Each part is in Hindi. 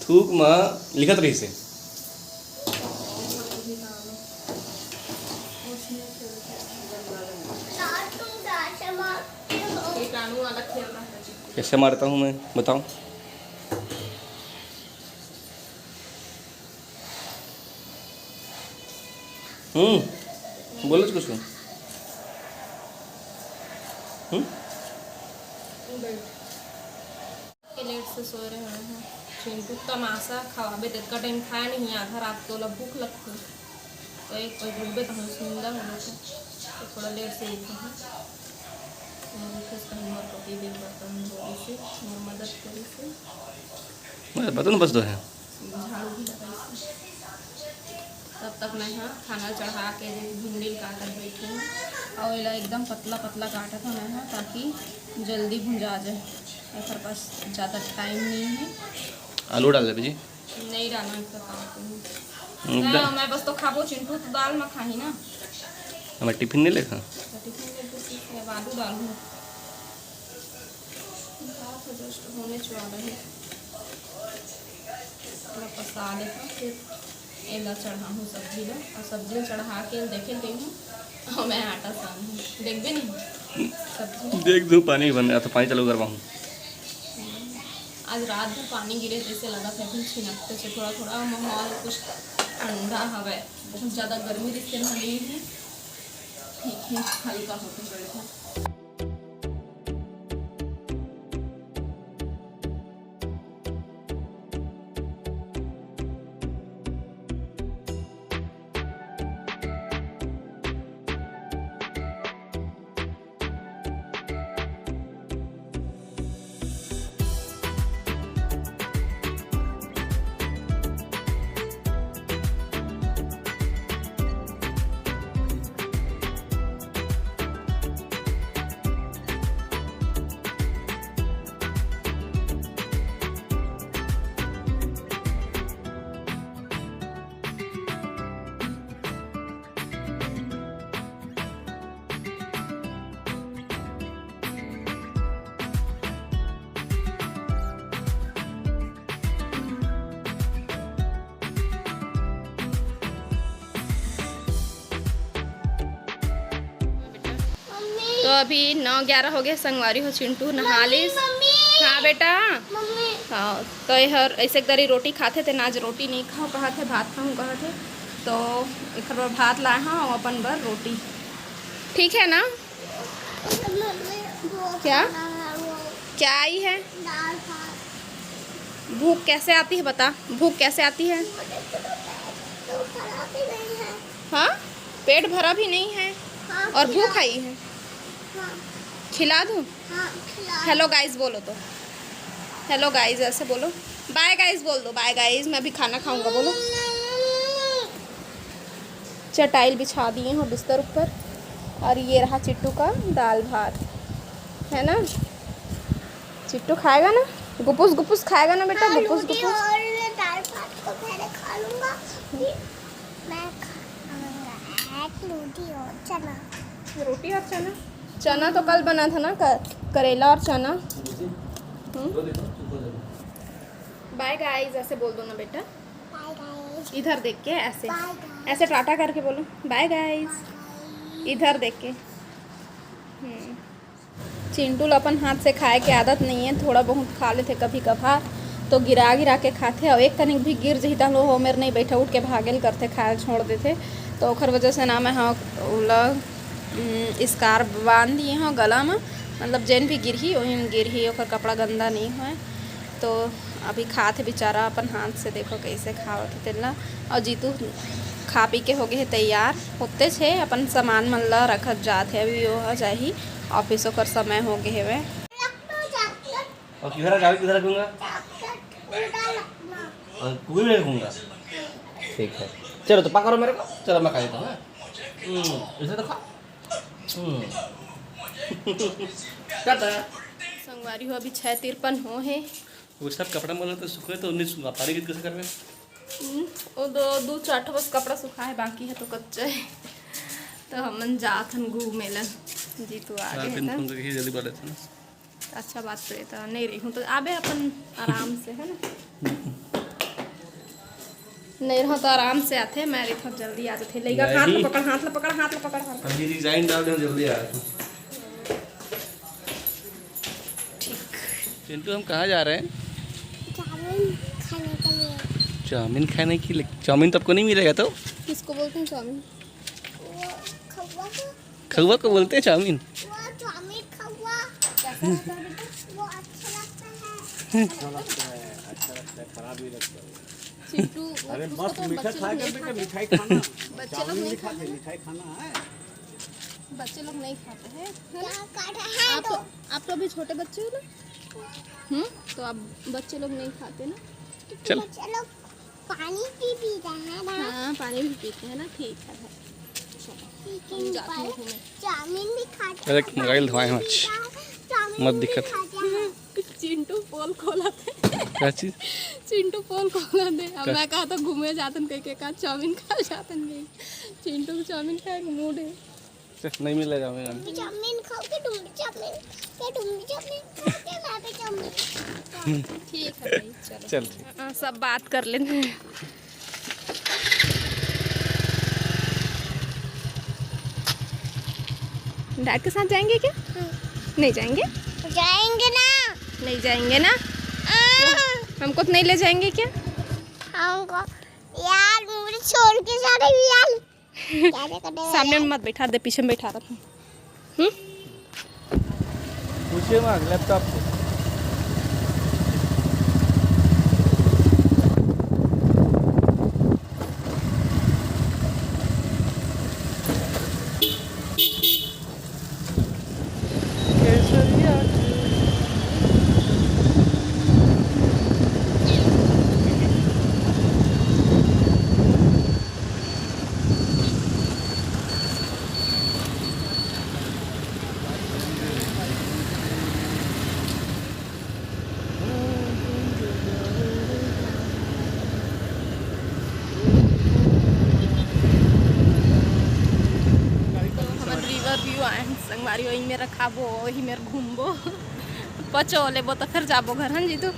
थूक माँ लिखत रही से कैसे मारता हूँ मैं बताओ। बोलो कुछ। लेट से सो रहे हैं चिंटू तमाशा खवाबे का टाइम खाया नहीं आधा रात को भूख लगती तो एक कोई डूबे तो हम सुंदर हो गए तो थोड़ा लेट से उठे हैं कहीं और पति देख बर्तन धोने से और मदद करी से बता बस दो है झाड़ू भी लगाई से तब तक मैं हाँ खाना चढ़ा के भिंडी काटत बैठी हूँ और इला एकदम पतला पतला काटत हूँ मैं हाँ ताकि जल्दी भुंजा जाए। मेरे पास ज़्यादा टाइम नहीं है। आलू डाल दे जी। नहीं डालना इतना काटती हूँ मैं बस तो खाबो चिंटू तो दाल में खाही ना हमें टिफिन नहीं लेखा टिफिन में आलू डालूँ तो जस्ट होने चुआ रहे थोड़ा पसा लेता फिर एला चढ़ा हूँ सब्जी ला और सब्जी चढ़ा के देखे गई हूँ और मैं आटा सान हूँ देख भी नहीं सब्जी देख दो पानी बन रहा तो पानी चालू करवाऊँ। आज रात में पानी गिरे जैसे लगा था फिर छिनकते से थोड़ा थोड़ा माहौल कुछ ठंडा हवा बहुत ज़्यादा गर्मी दिखते नहीं है ठीक है हल्का होकर बैठा। तो अभी 9-11 हो गए संगवारी हो चिंटू नहा लिस। हाँ बेटा हाँ तो हर ऐसे दरी रोटी खाते थे ना आज रोटी नहीं खाओ कहा थे भात खाऊँ कहा थे तो एक बार भात लाए हाँ और अपन बर रोटी ठीक है ना। क्या क्या आई है भूख कैसे आती है बता भूख कैसे आती है। हाँ पेट भरा भी नहीं है और भूख आई है खिला दूँ। हेलो गाइस बोलो तो हेलो गाइस ऐसे बोलो बाय गाइस बोल दो बाय गाइस मैं भी खाना खाऊंगा बोलो। चटाइल बिछा दिए हो बिस्तर ऊपर और ये रहा चिट्टू का दाल भात है ना। चिट्टू खाएगा ना गुपुस गुपुस खाएगा ना बेटा गुपुस गुपुस। दाल भात को पहले खा लूंगा मैं रोटी और चना चना तो कल बना था ना करेला और चना। बाय गाइस ऐसे बोल दो ना बेटा इधर देख के ऐसे ऐसे टाटा करके बोलो बाय गाइस इधर देख के। चिंटू अपन हाथ से खाए के आदत नहीं है थोड़ा बहुत खा लेते कभी कभार तो गिरा गिरा के खाते और एक कनिक भी गिर जही लो हो मेरे नहीं बैठे उठ के भागेल करते खाए छोड़ देते तो ओखर वजह से ना मैं हाँ स्कार्फ बांध दिए हाँ गला में मतलब जैन भी गिरही वही में गिरही ओखर कपड़ा गंदा नहीं हुए तो अभी खाते बेचारा अपन हाथ से देखो कैसे खावत तेला और जीतू खा पी के हो गए तैयार होते छे अपन सामान मन ला रखत जात है अभी वो जाही ऑफिस कर समय हो गए हुए और किधर जाओ किधर रखूंगा और कुएं में रखूंगा ठीक है चलो तो पकड़ो मेरे को चलो मैं खा लेता हूँ इसे तो खा संगवारी हो अभी 6:53 हो है वो सब कपड़ा बोला तो सूखे तो नहीं सूखा पानी की कैसे कर रहे वो दो चार बस कपड़ा सूखा है बाकी है तो कच्चा है तो हमन जात हन घूमे लन जी तू आ गए जल्दी बढ़ लेते ना अच्छा बात करे तो नहीं रही हूँ तो आबे अपन आराम से है ना, नहीं रहो तो आराम से आते। मैं रही थोड़ा जल्दी आ जाते लेगा। हाथ में पकड़, हाथ में पकड़, हाथ में पकड़। अभी डिजाइन डाल दे जल्दी आ। ठीक। चिंटू हम कहाँ जा रहे हैं? चाउमीन खाने के लिए। चाउमीन खाने के लिए? चाउमीन तो आपको नहीं मिलेगा तो? किसको बोलते हैं चाउमीन? वो खवा को, खगुआ को बोलते हैं चाउमीन। वो चाउमीन खवा कैसा लगता है बेटा? वो अच्छा लगता है। खराब नहीं लगता है। चिंटू अरे उसको मस्त तो मीठा बच्चे खा लोग के नहीं बेटा खाते। मिठाई खाना। बच्चे लोग चाउमीन नहीं नहीं खाते, खाते। मिठाई खाना है। बच्चे लोग नहीं खाते हैं है ना? क्या कर रहे हैं तो? आप तो अभी छोटे बच्चे हो ना, तो आप बच्चे लोग नहीं खाते ना? चल। चलो पानी पी रहे हैं ना। हाँ पानी भी पीते हैं ना, ठीक है भाई। लेकिन जाते हैं घूमने। चाउमीन भी खाते अरे मोबाइल धोए मत। चाउमीन मत भी दिक्कत। खाते हैं। चिंटू पोल खोला थे। क्या चीज? चिंटू पोल खोला थे। अब मैं कहा तो घूमे जातन कह के चाउमीन खा जातन गई। चिंटू को चाउमीन खाए का मूड है। नहीं मिलेगा हमें। चाउमीन खाओगे, तुम भी चाउमीन, क्या तुम भी चाउमीन खाओगे, मैं भी चाउमीन। ठीक है भाई चलो। चल ठीक। हाँ, सब बात कर लेते हैं। डैड के साथ जाएंगे क्या? नहीं जाएंगे? जाएंगे ना। नहीं जाएंगे ना? हमको तो नहीं ले जाएंगे क्या? हमको यार मुझे छोड़ के जा रही यार। सामने में मत बैठा दे, पीछे में बैठा रहा। पूछिए मांग लैपटॉप से। संगवारी वही में रखाबो, वही में घूमबो, पचो लेबो तो फिर जाबो घर। हन जीतू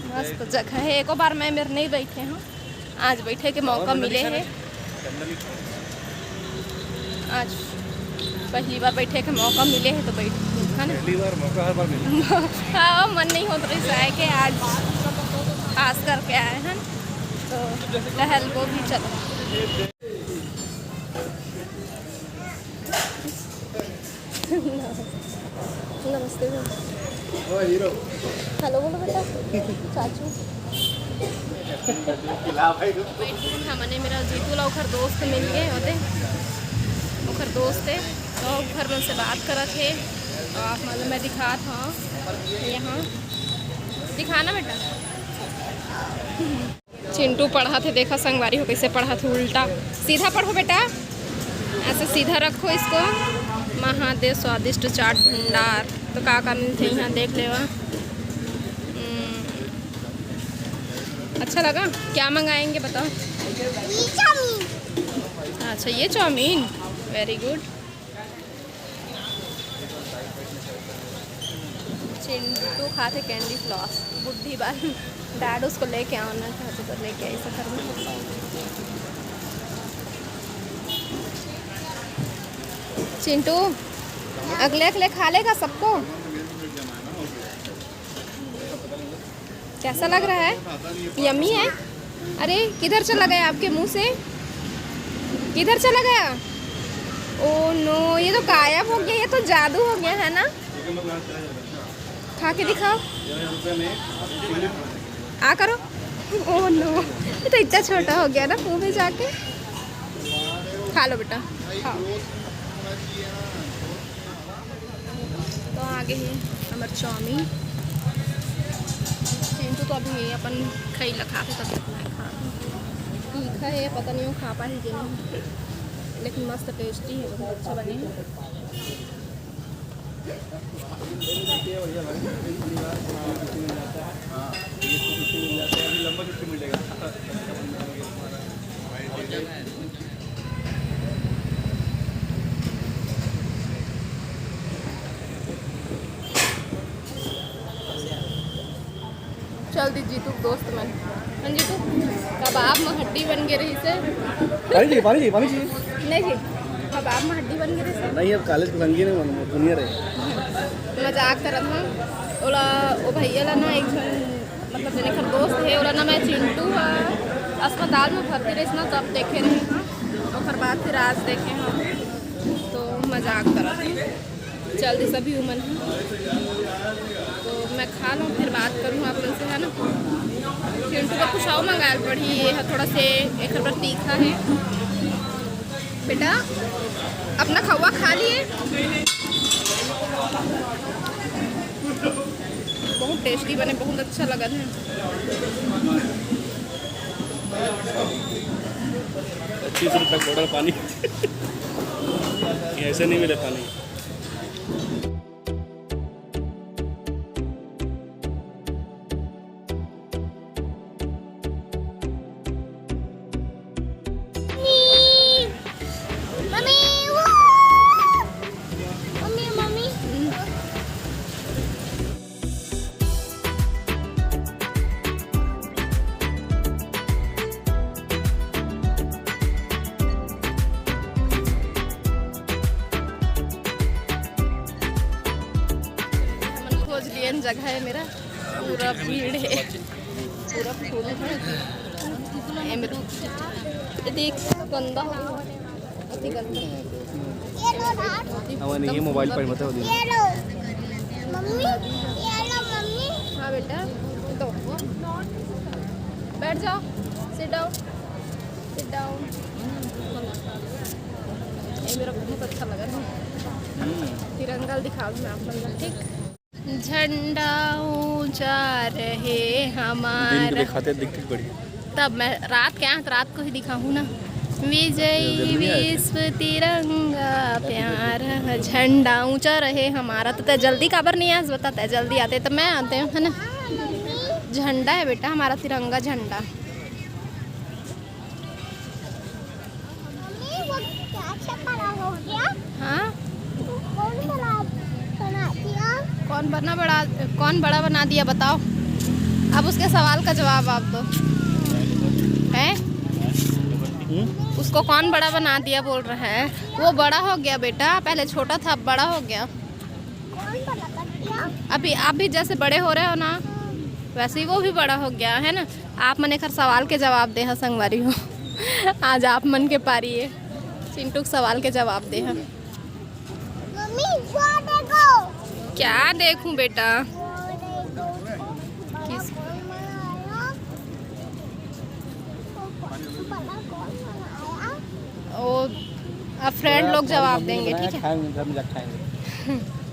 मस्त जगह है। एको बार मैं मेरे नहीं बैठे हूँ, आज बैठे के मौका मिले है। आज पहली बार बैठे के मौका मिले है तो बैठे है ना। पहली बार मौका हर बार मिले। हाँ मन नहीं होता रही है कि आज खास करके आए हैं तो टहल को भी चलो। नमस्ते हेलो बोलो बेटा। चाचू हमने मेरा जीतू ला ओखर दोस्त मिल गए होते, ओखर दोस्त है तो घर में से बात करत है। मतलब मैं दिखा था यहाँ दिखाना बेटा। चिंटू पढ़ा थे, देखा संगवारी हो कैसे पढ़ा थे। उल्टा सीधा पढ़ो बेटा, ऐसे सीधा रखो इसको। महादेव स्वादिष्ट चाट भंडार तो का मिलते यहाँ देख ले। अच्छा लगा? क्या मंगाएंगे बताओ? ये चाउमीन। अच्छा ये चाउमीन, वेरी गुड। चिंटू खाते कैंडी फ्लॉस, बुढ़ी बाल। डैड उसको लेके आना चाहते तो लेके आई सफर में। चिंटू अगले अगले खा लेगा सबको? कैसा लग रहा है? यम्मी है? अरे किधर चला गया आपके मुंह से? किधर चला गया? ओ नो, ये तो गायब हो गया, ये तो जादू हो गया है ना। खा के दिखाओ, आ करो। ओ नो, ये तो इतना छोटा हो गया ना मुंह में जाके। खा लो बेटा, खाओ। तो आगे है हमारे चाउमीन। चिंटू तो अभी अपन खैला खाते तब कितना खा तीखा है, पता नहीं वो खा पाए कि नहीं, लेकिन मस्त टेस्टी है, बहुत अच्छा बने हैं। जल्दी जीतू दोस्त मन हाँ जीतू कबाब में हड्डी बन गई रही से पानी चाहिए नहीं जी कबाब में हड्डी बन गई रही से नहीं अब कॉलेज के संगी नहीं दुनिया रहे मजाक करत हूँ ओला ओ भैया ला ना एक जन मतलब जने खर दोस्त है ओला ना मैं चिंटू अस्पताल में भर्ती रही ना तब देखे रहे हैं और बाद फिर आज देखे हम तो मजाक करत हूँ जल्दी सभी उमन है तो मैं खा लूँ फिर बात करूँ आप लोग से है ना चिंटू का कुछ और मंगाल पड़ी ये है थोड़ा से एक पर तीखा है बेटा अपना खवा खा लिए बहुत टेस्टी बने बहुत अच्छा लगा है 25 रुपये बॉटल पानी ऐसे नहीं मिले पानी मम्मी वो मम्मी मम्मी मन खोज लिए जगह है मेरा पूरा भीड़ है पूरा फूल है अमरूद ये देख गंदा अति गंदा ये लो रात हमारे ये मोबाइल पर बताओ दी ये लो मम्मी ये लो मम्मी हाँ बेटा तो बैठ जाओ सिट डाउन ये मेरा बहुत अच्छा लगा तिरंगा दिखा दूँ मैं आप लोगों को ठीक झंडा ऊंचा रहे दिन के हमारा दिखाते दिखती बड़ी तब मैं रात क्या तो रात को ही दिखाऊँ ना विजयी विश्व तिरंगा प्यारा झंडा ऊंचा रहे हमारा तो तय जल्दी काबर नहीं आज बता तय जल्दी आते तो मैं आते हूँ है ना झंडा है बेटा हमारा तिरंगा झंडा मम्मी वो क्या अच्छा बड़ा हो गया हाँ कौन बना दिया कौन बड़ा बना दिया बताओ अब उसके सवाल का जवाब आप दो है उसको कौन बड़ा बना दिया बोल रहा है वो बड़ा हो गया बेटा पहले छोटा था अब बड़ा हो गया कौन बड़ा कर दिया अभी आप भी जैसे बड़े हो रहे हो ना वैसे ही वो भी बड़ा हो गया है ना आप मने खर सवाल के जवाब दे संगवारी हो आज आप मन के पारी है चिंटू के सवाल के जवाब दे मम्मी वो देखो क्या देखूं बेटा किस कौन बनाया बड़ा कौन बनाया ओ अब फ्रेंड लोग जवाब देंगे ठीक है खाएंगे घर में जाके खाएंगे